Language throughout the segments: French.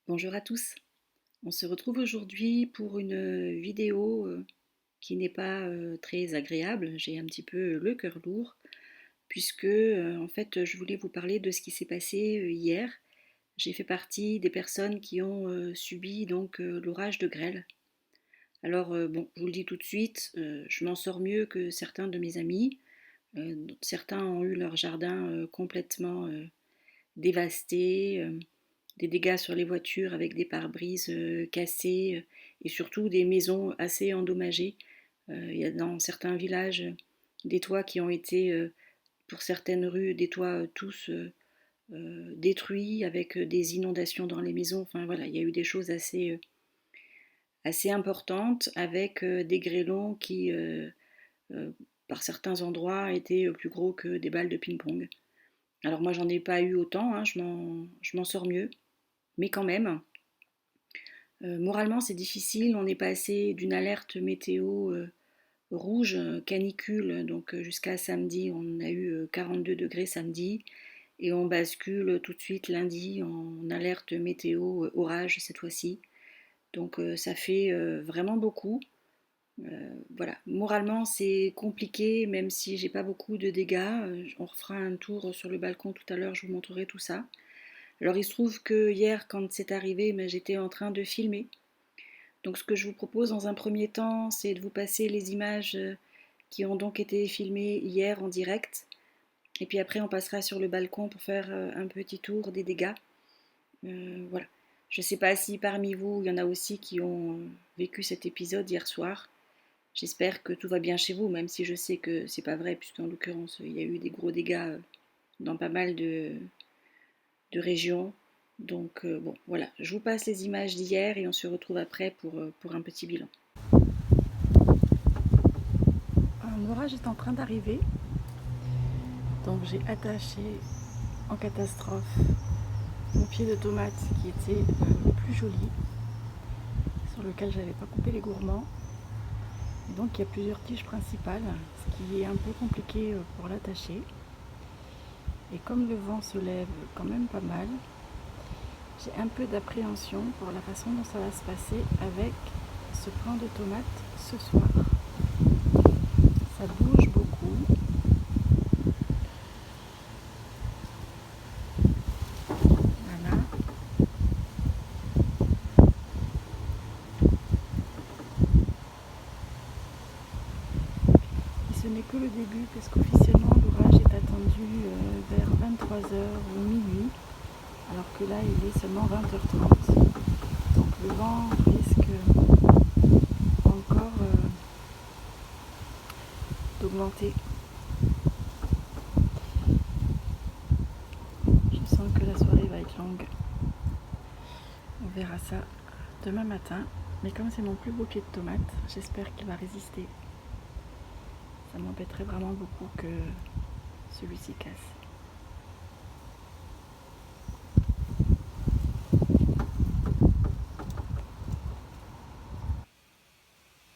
Bonjour à tous. On se retrouve aujourd'hui pour une vidéo qui n'est pas très agréable. J'ai un petit peu le cœur lourd puisque en fait je voulais vous parler de ce qui s'est passé hier. J'ai fait partie des personnes qui ont subi donc l'orage de grêle. Alors bon, je vous le dis tout de suite, je m'en sors mieux que certains de mes amis. Certains ont eu leur jardin complètement dévasté, des dégâts sur les voitures avec des pare-brises cassés et surtout des maisons assez endommagées. Il y a dans certains villages des toits qui ont été, pour certaines rues, des toits tous détruits avec des inondations dans les maisons. Enfin voilà, il y a eu des choses assez importantes avec des grêlons qui, euh, par certains endroits, étaient plus gros que des balles de ping-pong. Alors moi j'en ai pas eu autant, hein, je m'en sors mieux, mais quand même, moralement c'est difficile, on est passé d'une alerte météo rouge, canicule, donc jusqu'à samedi, on a eu 42 degrés samedi, et on bascule tout de suite lundi en alerte météo orage cette fois-ci. Donc ça fait vraiment beaucoup. Voilà, moralement c'est compliqué, même si j'ai pas beaucoup de dégâts. On refera un tour sur le balcon tout à l'heure, je vous montrerai tout ça. Alors il se trouve que hier, quand c'est arrivé, j'étais en train de filmer. Donc ce que je vous propose dans un premier temps, c'est de vous passer les images qui ont donc été filmées hier en direct. Et puis après, on passera sur le balcon pour faire un petit tour des dégâts. Voilà. Je ne sais pas si parmi vous, il y en a aussi qui ont vécu cet épisode hier soir. J'espère que tout va bien chez vous, même si je sais que c'est pas vrai, puisqu'en l'occurrence, il y a eu des gros dégâts dans pas mal de régions. Donc bon, voilà, je vous passe les images d'hier et on se retrouve après pour un petit bilan. Un orage est en train d'arriver, donc j'ai attaché en catastrophe mon pied de tomate qui était le plus joli, sur lequel j'avais pas coupé les gourmands. Et donc il y a plusieurs tiges principales, ce qui est un peu compliqué pour l'attacher. Et comme le vent se lève quand même pas mal, j'ai un peu d'appréhension pour la façon dont ça va se passer avec ce plant de tomates ce soir. Ça bouge beaucoup. Voilà. Et ce n'est que le début, parce qu'officiellement l'orage est attendu vers 23h ou minuit, alors que là il est seulement 20h30. Donc le vent risque encore d'augmenter. Je sens que la soirée va être longue. On verra ça demain matin. Mais comme c'est mon plus beau pied de tomate, j'espère qu'il va résister. Ça m'embêterait vraiment beaucoup que celui-ci casse.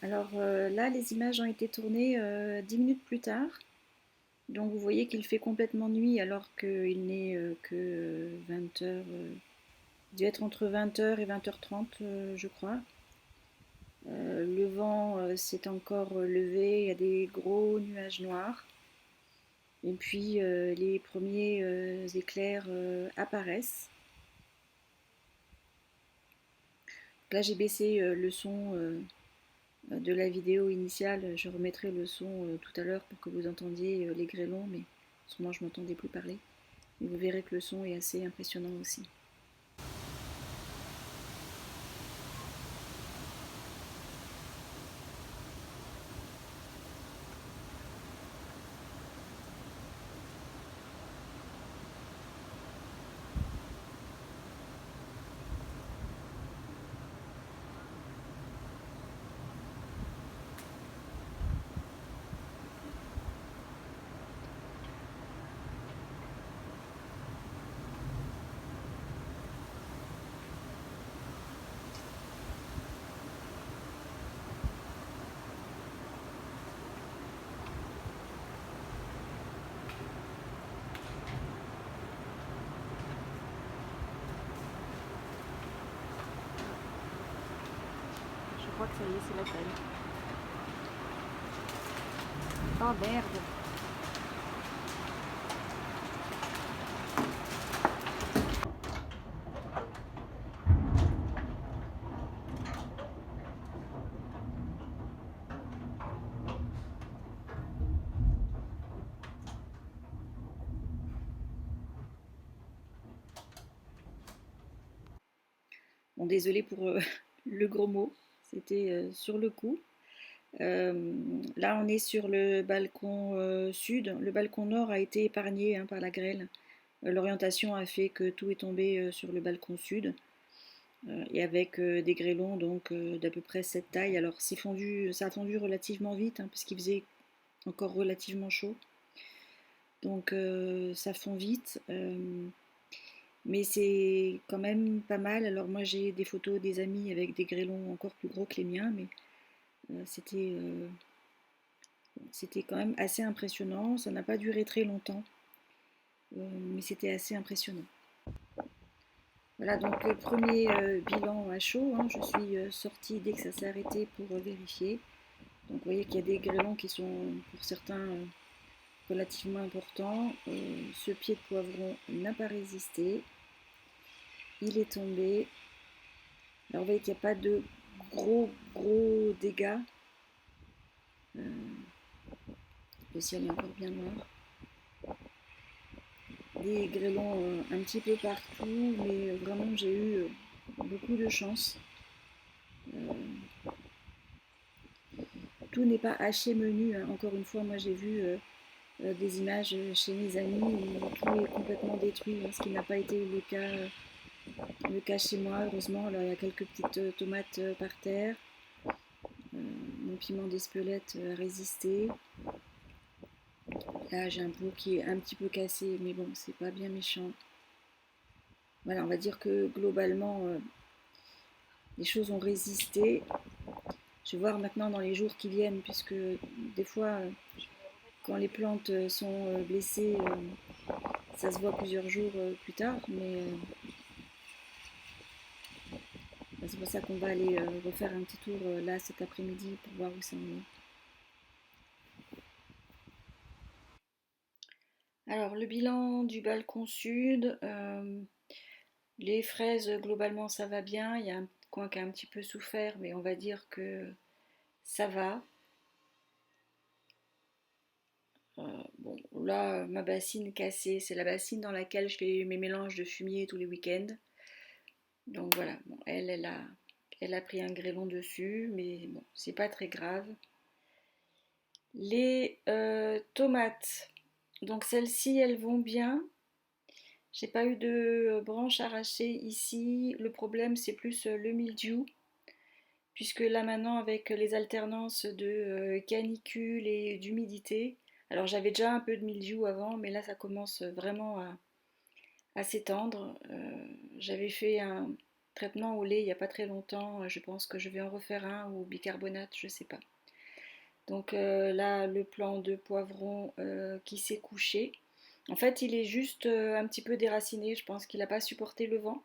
Alors là, les images ont été tournées 10 minutes plus tard. Donc vous voyez qu'il fait complètement nuit alors qu'il n'est que 20h. Il doit être entre 20h et 20h30, je crois. Le vent s'est encore levé, il y a des gros nuages noirs. Et puis les premiers éclairs apparaissent. Là j'ai baissé le son de la vidéo initiale. Je remettrai le son tout à l'heure pour que vous entendiez les grêlons, mais sûrement je m'entendais plus parler. Et vous verrez que le son est assez impressionnant aussi. crois que ça y est, c'est la peine. Oh merde! Bon, désolé pour le gros mot, c'était sur le coup. Là, on est sur le balcon sud. Le balcon nord a été épargné hein, par la grêle. L'orientation a fait que tout est tombé sur le balcon sud. Et avec des grêlons donc d'à peu près cette taille. Alors ça a fondu relativement vite hein, parce qu'il faisait encore relativement chaud. Donc ça fond vite. Mais c'est quand même pas mal. Alors moi j'ai des photos des amis avec des grêlons encore plus gros que les miens, mais c'était quand même assez impressionnant. Ça n'a pas duré très longtemps, mais c'était assez impressionnant. Voilà donc le premier bilan à chaud. Hein, je suis sortie dès que ça s'est arrêté pour vérifier. Donc vous voyez qu'il y a des grêlons qui sont pour certains relativement importants. Ce pied de poivron n'a pas résisté. Il est tombé. Alors vous voyez qu'il n'y a pas de gros dégâts. Le ciel est encore bien noir. Des grêlons un petit peu partout, mais vraiment j'ai eu beaucoup de chance. Tout n'est pas haché menu. Hein. Encore une fois, moi j'ai vu des images chez mes amis où tout est complètement détruit, hein, ce qui n'a pas été le cas chez moi, heureusement. Alors il y a quelques petites tomates par terre. Mon piment d'Espelette a résisté. Là j'ai un pot qui est un petit peu cassé, mais bon, c'est pas bien méchant. Voilà, on va dire que globalement les choses ont résisté. Je vais voir maintenant dans les jours qui viennent, puisque des fois, quand les plantes sont blessées, ça se voit plusieurs jours plus tard. Mais c'est pour ça qu'on va aller refaire un petit tour là cet après-midi pour voir où ça en est. Alors, le bilan du balcon sud, les fraises, globalement, ça va bien. Il y a un coin qui a un petit peu souffert, mais on va dire que ça va. Bon, là, ma bassine cassée, c'est la bassine dans laquelle je fais mes mélanges de fumier tous les week-ends. Donc voilà, bon, elle a pris un grêlon dessus, mais bon, c'est pas très grave. Les tomates, donc celles-ci, elles vont bien. J'ai pas eu de branches arrachées ici. Le problème, c'est plus le mildiou, puisque là maintenant, avec les alternances de canicule et d'humidité, alors j'avais déjà un peu de mildiou avant, mais là ça commence vraiment à s'étendre. J'avais fait un traitement au lait il n'y a pas très longtemps, je pense que je vais en refaire un ou bicarbonate, je sais pas. Donc là, le plant de poivron qui s'est couché. En fait, il est juste un petit peu déraciné, je pense qu'il n'a pas supporté le vent.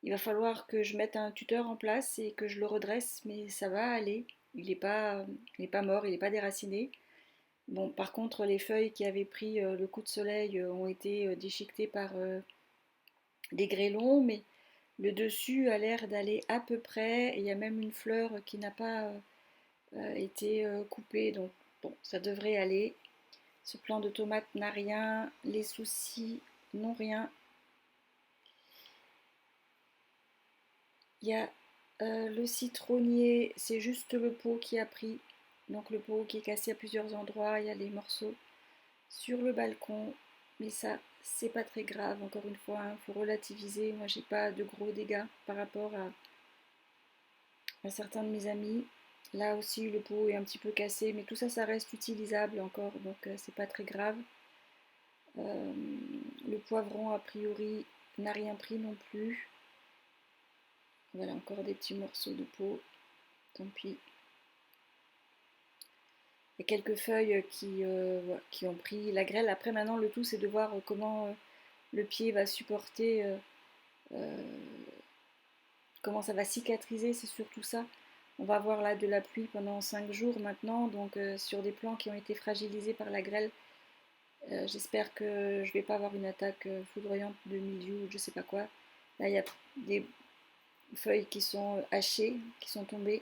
Il va falloir que je mette un tuteur en place et que je le redresse, mais ça va aller. Il est pas mort, il n'est pas déraciné. Bon, par contre, les feuilles qui avaient pris le coup de soleil ont été déchiquetées par des grêlons, mais le dessus a l'air d'aller à peu près. Il y a même une fleur qui n'a pas été coupée, donc bon, ça devrait aller. Ce plant de tomate n'a rien, les soucis n'ont rien. Il y a le citronnier, c'est juste le pot qui a pris, donc le pot qui est cassé à plusieurs endroits. Il y a les morceaux sur le balcon, mais ça c'est pas très grave. Encore une fois, il faut relativiser. Moi j'ai pas de gros dégâts par rapport à certains de mes amis. Là aussi le pot est un petit peu cassé, mais tout ça ça reste utilisable encore, donc c'est pas très grave. Le poivron a priori n'a rien pris non plus. Voilà, encore des petits morceaux de peau, tant pis. Il y a quelques feuilles qui ont pris la grêle. Après maintenant le tout c'est de voir comment le pied va supporter, comment ça va cicatriser, c'est surtout ça. On va avoir là de la pluie pendant 5 jours maintenant, donc sur des plants qui ont été fragilisés par la grêle. J'espère que je vais pas avoir une attaque foudroyante de mildiou ou je sais pas quoi. Là, il y a des feuilles qui sont hachées, qui sont tombées.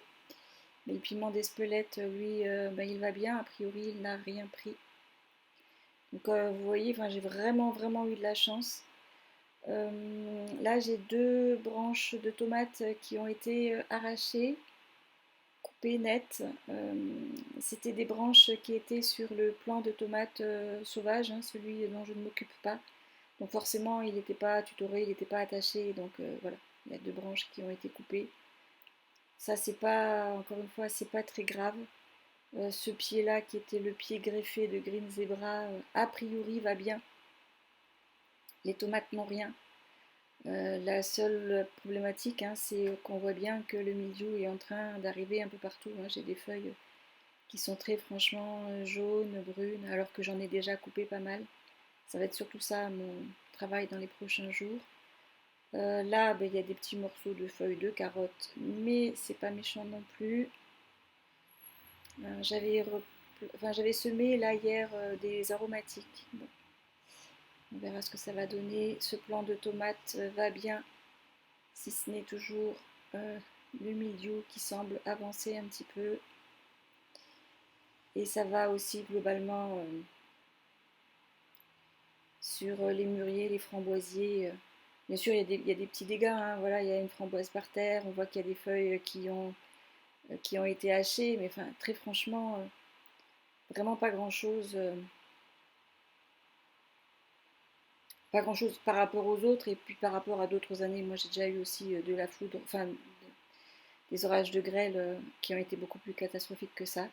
Mais le piment d'Espelette, lui, il va bien. A priori, il n'a rien pris. Donc, vous voyez, j'ai vraiment eu de la chance. Là, j'ai 2 branches de tomates qui ont été arrachées, coupées net. C'était des branches qui étaient sur le plant de tomates sauvage, hein, celui dont je ne m'occupe pas. Donc forcément, il n'était pas tutoré, il n'était pas attaché. Donc voilà, il y a 2 branches qui ont été coupées. Ça, c'est pas, encore une fois, c'est pas très grave. Ce pied-là, qui était le pied greffé de Green Zebra, a priori va bien. Les tomates n'ont rien. La seule problématique, hein, c'est qu'on voit bien que le mildiou est en train d'arriver un peu partout, hein. J'ai des feuilles qui sont très franchement jaunes, brunes, alors que j'en ai déjà coupé pas mal. Ça va être surtout ça mon travail dans les prochains jours. Là, il y a des petits morceaux de feuilles de carottes, mais c'est pas méchant non plus. J'avais semé là hier des aromatiques. Bon, on verra ce que ça va donner. Ce plant de tomates va bien, si ce n'est toujours le mildiou qui semble avancer un petit peu. Et ça va aussi globalement sur les mûriers, les framboisiers. Bien sûr, il y a des petits dégâts, hein. Voilà, il y a une framboise par terre, on voit qu'il y a des feuilles qui ont été hachées, mais très franchement, vraiment pas grand chose par rapport aux autres et puis par rapport à d'autres années. Moi, j'ai déjà eu aussi de la foudre, des orages de grêle qui ont été beaucoup plus catastrophiques que ça.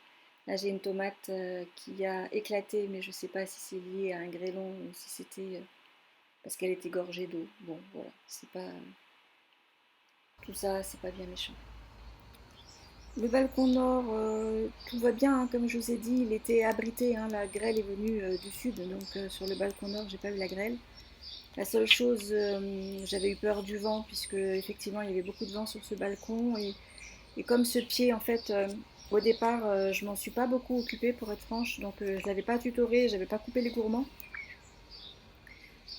Là, j'ai une tomate qui a éclaté, mais je ne sais pas si c'est lié à un grêlon ou si c'était parce qu'elle était gorgée d'eau. Bon, voilà, c'est pas tout ça, c'est pas bien méchant. Le balcon nord, tout va bien, hein, comme je vous ai dit, il était abrité, hein, la grêle est venue du sud, donc sur le balcon nord, j'ai pas eu la grêle. La seule chose, j'avais eu peur du vent, puisque effectivement il y avait beaucoup de vent sur ce balcon, et comme ce pied, en fait, au départ, je m'en suis pas beaucoup occupée pour être franche, donc je l'avais pas tutoré, j'avais pas coupé les gourmands.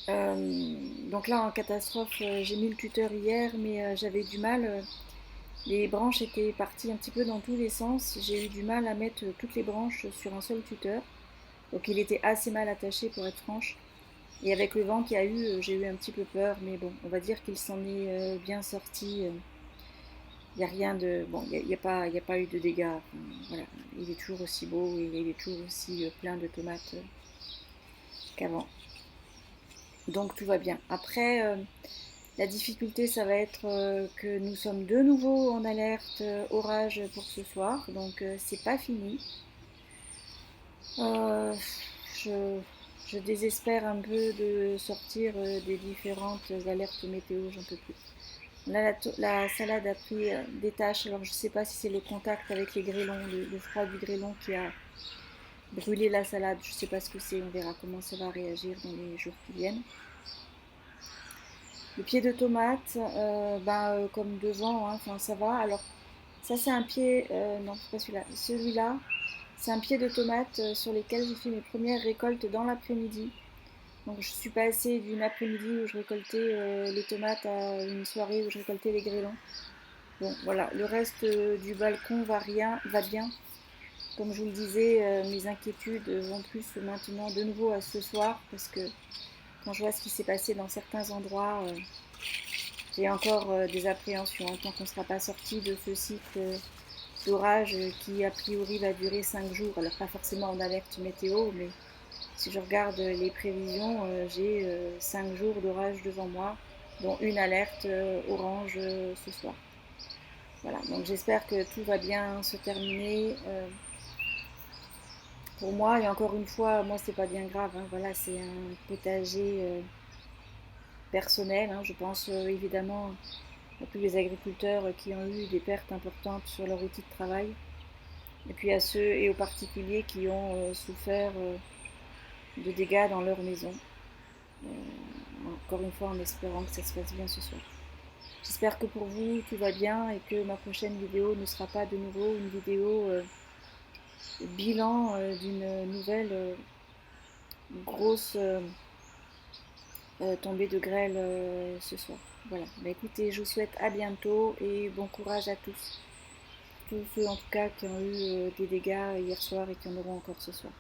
Donc là, en catastrophe, j'ai mis le tuteur hier, mais j'avais du mal. Les branches étaient parties un petit peu dans tous les sens. J'ai eu du mal à mettre toutes les branches sur un seul tuteur. Donc il était assez mal attaché pour être franche. Et avec le vent qu'il y a eu, j'ai eu un petit peu peur. Mais bon, on va dire qu'il s'en est bien sorti. Il n'y a rien de... Bon, il y a pas eu de dégâts. Enfin, voilà. Il est toujours aussi beau et il est toujours aussi plein de tomates qu'avant. Donc tout va bien. Après, la difficulté, ça va être que nous sommes de nouveau en alerte orage pour ce soir, donc c'est pas fini. Euh, je, je désespère un peu de sortir des différentes alertes météo, j'en peux plus. Là, la salade a pris des taches, alors je sais pas si c'est le contact avec les grêlons, le froid du grêlon qui a brûlé la salade, je sais pas ce que c'est, on verra comment ça va réagir dans les jours qui viennent. Le pied de tomate, comme devant, hein, ça va. Alors, ça, c'est un pied. Non, c'est pas celui-là. Celui-là, c'est un pied de tomate sur lesquels j'ai fait mes premières récoltes dans l'après-midi. Donc, je suis passée d'une après-midi où je récoltais les tomates à une soirée où je récoltais les grêlons. Bon, voilà. Le reste du balcon va bien. Comme je vous le disais, mes inquiétudes vont plus maintenant de nouveau à ce soir parce que quand je vois ce qui s'est passé dans certains endroits, j'ai encore des appréhensions tant qu'on ne sera pas sorti de ce cycle d'orage qui a priori va durer 5 jours. Alors pas forcément en alerte météo, mais si je regarde les prévisions, j'ai 5 jours d'orage devant moi, dont une alerte orange ce soir. Voilà, donc j'espère que tout va bien se terminer pour moi. Et encore une fois, moi c'est pas bien grave, hein. Voilà, c'est un potager personnel, hein. Je pense évidemment à tous les agriculteurs qui ont eu des pertes importantes sur leur outil de travail, et puis à ceux et aux particuliers qui ont souffert de dégâts dans leur maison. Encore une fois, en espérant que ça se passe bien ce soir. J'espère que pour vous tout va bien et que ma prochaine vidéo ne sera pas de nouveau une vidéo bilan d'une nouvelle grosse tombée de grêle ce soir. Voilà, bah écoutez, je vous souhaite à bientôt et bon courage à tous. Tous ceux en tout cas qui ont eu des dégâts hier soir et qui en auront encore ce soir.